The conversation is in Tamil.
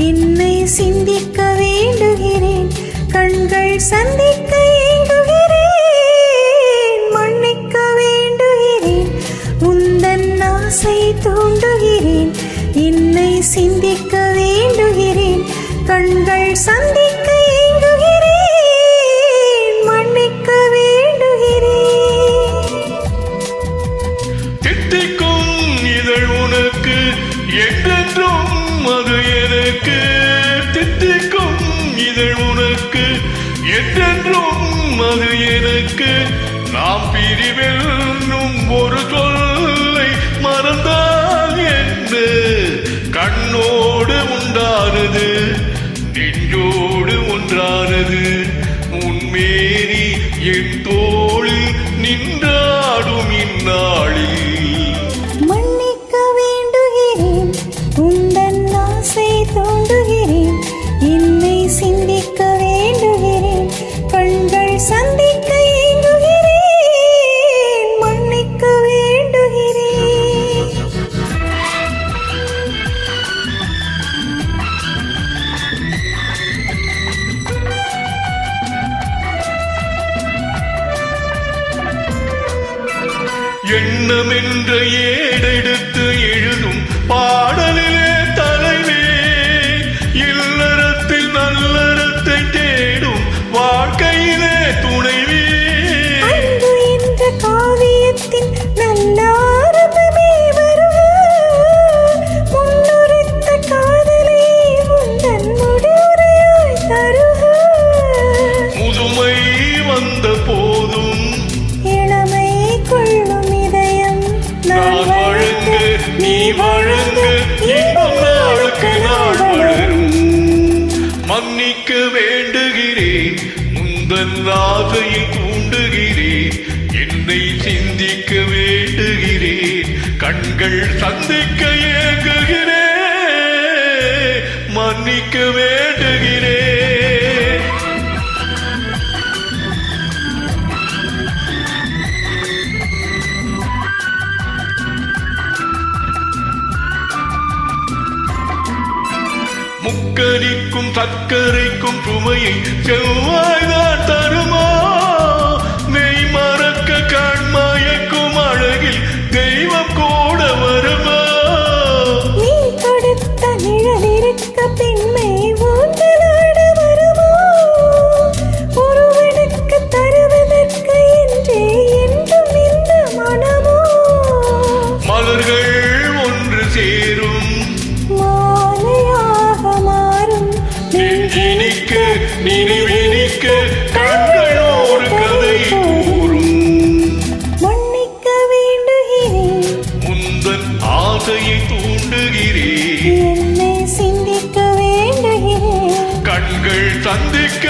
என்னை சிந்திக்க வேண்டுகிறேன், கண்கள் சந்திக்க ஏங்குகிறேன். மன்னிக்க வேண்டுகிறேன், உந்தன் ஆசை தூண்டுகிறேன். என்னை சிந்திக்க வேண்டுகிறேன், கண்கள் சந்திக்க ஏங்குகிறேன். மன்னிக்க வேண்டுகிறேன். தித்திக்கும் இதழ் உனக்கு என்றென்றும் அது எனக்கு, தித்திக்கும் இதழ் உனக்கு என்றென்றும் அது எனக்கு. நாம் பிரிவென்னும் ஒரு சொல்லை மறந்தால் என்ன? கண்ணோடு உண்டானது நெஞ்சோடு ஒன்றானது. உன்மேனி என் தோளில் நின்றாடும் இந்நாளில். தோண்டுகிறேன், என்னை சிந்திக்க வேண்டுகிறேன், கண்கள் சந்திக்க ஏங்குகிறேன். மன்னிக்க வேண்டுகிறேன். எண்ணம் என்ற ஏடெடுத்து எழுதும் பாடலிலே தலைவே, இல்லறத்தில் நல்லறத்தை தேடும் வாழ்க்கையிலே துணைவே. அன்பு என்ற காவியத்தின் நல்ல ஆரம்பமே வருக, முன்னுரைத்த காதலை உந்தன் முடிவுரையாய் தருக. முதுமை வந்த போதும் இளமை கொள்ளும் இதயம் நான் வழங்க நீ வழங்க இன்னும் நாளுக்கு நாள் வளரும். மன்னிக்க வேண்டுகிறேன், முந்தன் ஆசையை தூண்டுகிறேன். என்னை சிந்திக்க வேண்டுகிறேன், கண்கள் சந்திக்க ஏங்குகிறேன். மன்னிக்க வேண்டுகிறேன். முக்கரிக்கும் சர்க்கரைக்கும் சுமையை செவ்வாய்தான் தருமா? நெய் மறக்க கண்மயக்கும் அழகில் தெய்வம் கூட வருமா? நீ கொடுத்த நிழல் இருக்க பெண்மை ஊஞ்சலாட வருமா? ஒருவனுக்கு தருவதற்கு என்றே என்றும் இந்த மனமோ? மலர்கள் ஒன்று சேரும் நெஞ்சினிக்க நினைவினிக்க கண்களோடு கதை கூறும். மன்னிக்க வேண்டுகிறேன், முந்தன் ஆசையை தூண்டுகிறேன். என்னை சிந்திக்க வேண்டுகிறேன், கண்கள் சந்திக்க